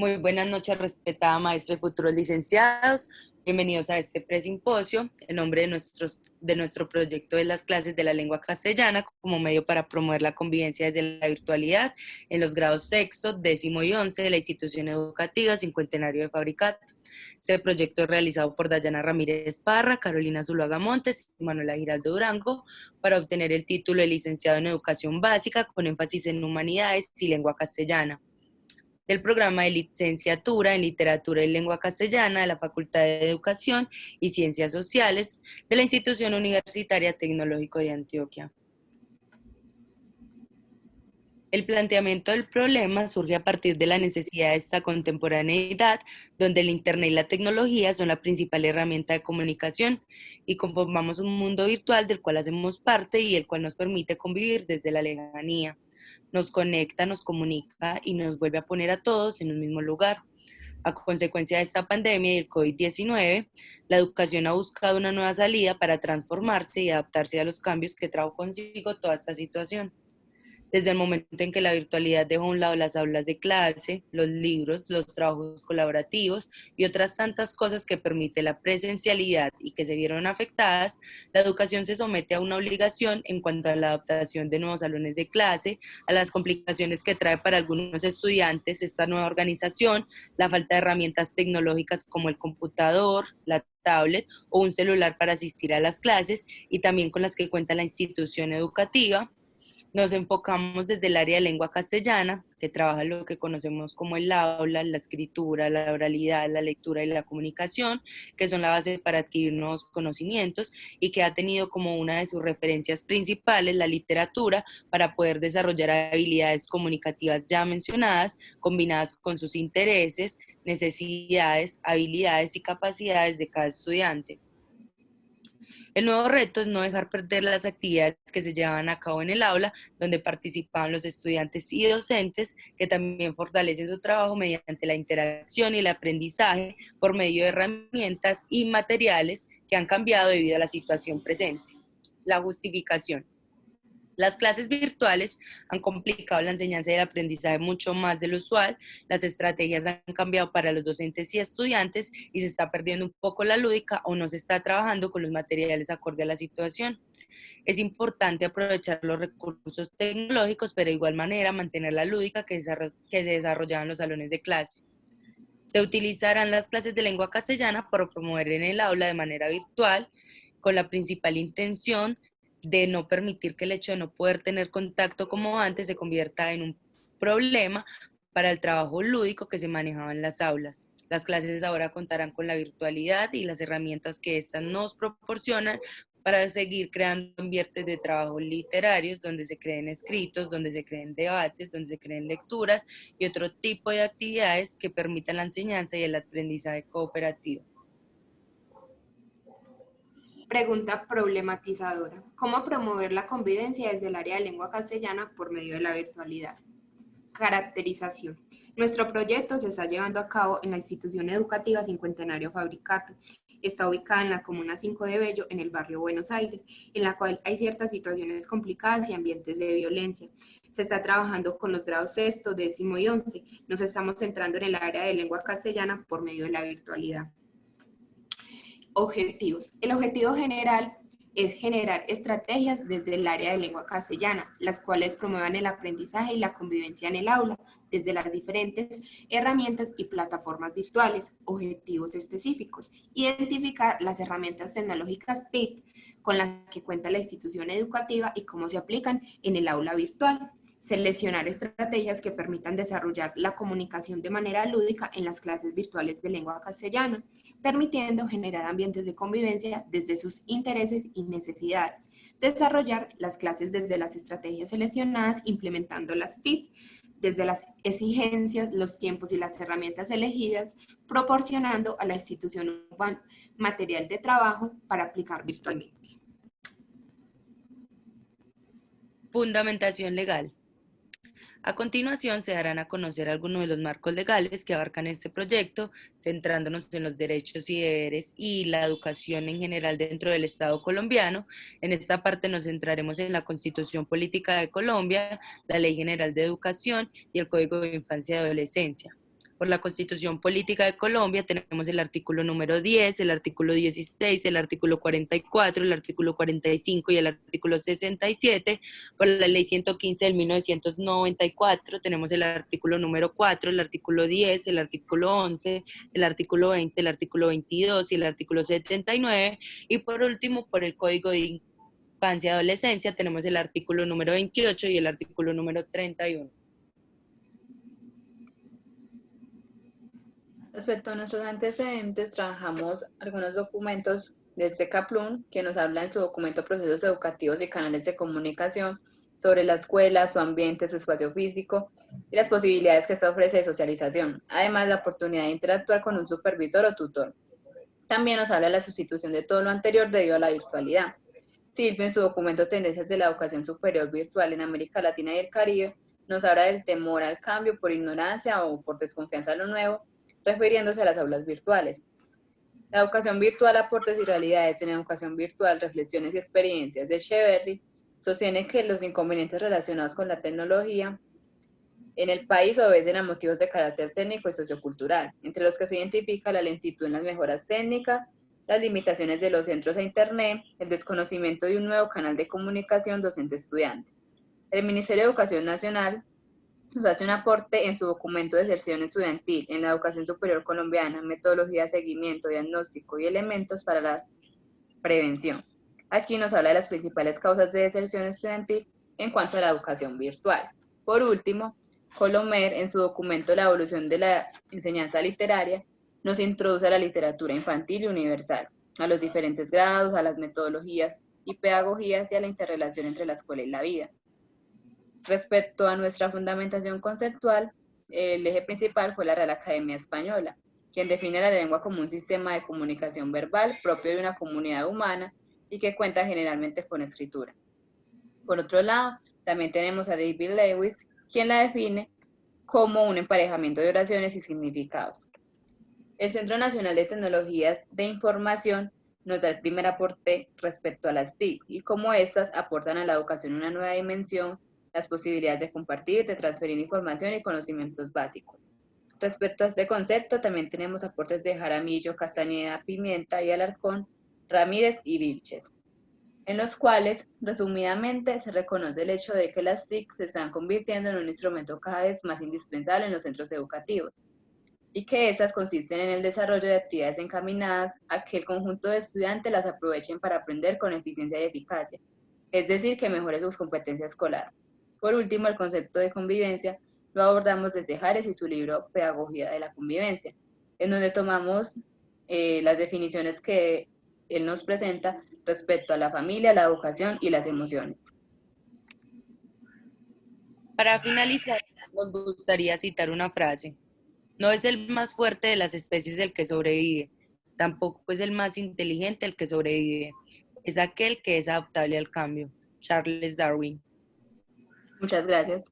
Muy buenas noches, respetada maestra y futuros licenciados. Bienvenidos a este presimposio. En nombre de nuestro proyecto de las clases de la lengua castellana como medio para promover la convivencia desde la virtualidad en los grados sexto, décimo y 11 de la institución educativa Cincuentenario de Fabricato. Este proyecto es realizado por Dayana Ramírez Parra, Carolina Zuluaga Montes y Manuela Giraldo Durango para obtener el título de licenciado en educación básica con énfasis en humanidades y lengua castellana, del programa de licenciatura en Literatura y Lengua Castellana de la Facultad de Educación y Ciencias Sociales de la Institución Universitaria Tecnológico de Antioquia. El planteamiento del problema surge a partir de la necesidad de esta contemporaneidad, donde el Internet y la tecnología son la principal herramienta de comunicación y conformamos un mundo virtual del cual hacemos parte y el cual nos permite convivir desde la lejanía. Nos conecta, nos comunica y nos vuelve a poner a todos en un mismo lugar. A consecuencia de esta pandemia y el COVID-19, la educación ha buscado una nueva salida para transformarse y adaptarse a los cambios que trajo consigo toda esta situación. Desde el momento en que la virtualidad dejó a un lado las aulas de clase, los libros, los trabajos colaborativos y otras tantas cosas que permite la presencialidad y que se vieron afectadas, la educación se somete a una obligación en cuanto a la adaptación de nuevos salones de clase, a las complicaciones que trae para algunos estudiantes esta nueva organización, la falta de herramientas tecnológicas como el computador, la tablet o un celular para asistir a las clases y también con las que cuenta la institución educativa. Nos enfocamos desde el área de lengua castellana, que trabaja lo que conocemos como el aula, la escritura, la oralidad, la lectura y la comunicación, que son la base para adquirir nuevos conocimientos y que ha tenido como una de sus referencias principales la literatura para poder desarrollar habilidades comunicativas ya mencionadas, combinadas con sus intereses, necesidades, habilidades y capacidades de cada estudiante. El nuevo reto es no dejar perder las actividades que se llevaban a cabo en el aula, donde participaban los estudiantes y docentes, que también fortalecen su trabajo mediante la interacción y el aprendizaje por medio de herramientas y materiales que han cambiado debido a la situación presente. La justificación. Las clases virtuales han complicado la enseñanza y el aprendizaje mucho más de lo usual, las estrategias han cambiado para los docentes y estudiantes y se está perdiendo un poco la lúdica o no se está trabajando con los materiales acorde a la situación. Es importante aprovechar los recursos tecnológicos, pero de igual manera mantener la lúdica que se desarrollaba en los salones de clase. Se utilizarán las clases de lengua castellana para promover en el aula de manera virtual, con la principal intención de no permitir que el hecho de no poder tener contacto como antes se convierta en un problema para el trabajo lúdico que se manejaba en las aulas. Las clases ahora contarán con la virtualidad y las herramientas que éstas nos proporcionan para seguir creando ambientes de trabajo literarios, donde se creen escritos, donde se creen debates, donde se creen lecturas y otro tipo de actividades que permitan la enseñanza y el aprendizaje cooperativo. Pregunta problematizadora. ¿Cómo promover la convivencia desde el área de lengua castellana por medio de la virtualidad? Caracterización. Nuestro proyecto se está llevando a cabo en la institución educativa Cincuentenario Fabricato. Está ubicada en la Comuna 5 de Bello, en el barrio Buenos Aires, en la cual hay ciertas situaciones complicadas y ambientes de violencia. Se está trabajando con los grados sexto, décimo y 11. Nos estamos centrando en el área de lengua castellana por medio de la virtualidad. Objetivos. El objetivo general es generar estrategias desde el área de lengua castellana, las cuales promuevan el aprendizaje y la convivencia en el aula, desde las diferentes herramientas y plataformas virtuales. Objetivos específicos. Identificar las herramientas tecnológicas TIC con las que cuenta la institución educativa y cómo se aplican en el aula virtual. Seleccionar estrategias que permitan desarrollar la comunicación de manera lúdica en las clases virtuales de lengua castellana, permitiendo generar ambientes de convivencia desde sus intereses y necesidades. Desarrollar las clases desde las estrategias seleccionadas, implementando las TIC, desde las exigencias, los tiempos y las herramientas elegidas, proporcionando a la institución un material de trabajo para aplicar virtualmente. Fundamentación legal. A continuación se darán a conocer algunos de los marcos legales que abarcan este proyecto, centrándonos en los derechos y deberes y la educación en general dentro del Estado colombiano. En esta parte nos centraremos en la Constitución Política de Colombia, la Ley General de Educación y el Código de Infancia y Adolescencia. Por la Constitución Política de Colombia tenemos el artículo número 10, el artículo 16, el artículo 44, el artículo 45 y el artículo 67. Por la Ley 115 del 1994 tenemos el artículo número 4, el artículo 10, el artículo 11, el artículo 20, el artículo 22 y el artículo 79. Y por último, por el Código de Infancia y Adolescencia tenemos el artículo número 28 y el artículo número 31. Respecto a nuestros antecedentes, trabajamos algunos documentos de este CAPLUN que nos habla en su documento Procesos Educativos y Canales de Comunicación sobre la escuela, su ambiente, su espacio físico y las posibilidades que esta ofrece de socialización, además la oportunidad de interactuar con un supervisor o tutor. También nos habla de la sustitución de todo lo anterior debido a la virtualidad. Silvio, en su documento Tendencias de la Educación Superior Virtual en América Latina y el Caribe, nos habla del temor al cambio por ignorancia o por desconfianza a lo nuevo, refiriéndose a las aulas virtuales. La educación virtual, aportes y realidades en educación virtual, reflexiones y experiencias de Echeverry, sostiene que los inconvenientes relacionados con la tecnología en el país obedecen a motivos de carácter técnico y sociocultural, entre los que se identifica la lentitud en las mejoras técnicas, las limitaciones de los centros a Internet, el desconocimiento de un nuevo canal de comunicación docente-estudiante. El Ministerio de Educación Nacional nos hace un aporte en su documento de deserción estudiantil en la educación superior colombiana, metodología de seguimiento, diagnóstico y elementos para la prevención. Aquí nos habla de las principales causas de deserción estudiantil en cuanto a la educación virtual. Por último, Colomer, en su documento La evolución de la enseñanza literaria, nos introduce a la literatura infantil y universal, a los diferentes grados, a las metodologías y pedagogías y a la interrelación entre la escuela y la vida. Respecto a nuestra fundamentación conceptual, el eje principal fue la Real Academia Española, quien define la lengua como un sistema de comunicación verbal propio de una comunidad humana y que cuenta generalmente con escritura. Por otro lado, también tenemos a David Lewis, quien la define como un emparejamiento de oraciones y significados. El Centro Nacional de Tecnologías de Información nos da el primer aporte respecto a las TIC y cómo éstas aportan a la educación una nueva dimensión, las posibilidades de compartir, de transferir información y conocimientos básicos. Respecto a este concepto, también tenemos aportes de Jaramillo, Castañeda, Pimienta y Alarcón, Ramírez y Vilches, en los cuales, resumidamente, se reconoce el hecho de que las TIC se están convirtiendo en un instrumento cada vez más indispensable en los centros educativos, y que estas consisten en el desarrollo de actividades encaminadas a que el conjunto de estudiantes las aprovechen para aprender con eficiencia y eficacia, es decir, que mejore sus competencias escolares. Por último, el concepto de convivencia lo abordamos desde Jares y su libro Pedagogía de la Convivencia, en donde tomamos las definiciones que él nos presenta respecto a la familia, la educación y las emociones. Para finalizar, nos gustaría citar una frase. No es el más fuerte de las especies el que sobrevive, tampoco es el más inteligente el que sobrevive, es aquel que es adaptable al cambio. Charles Darwin. Muchas gracias.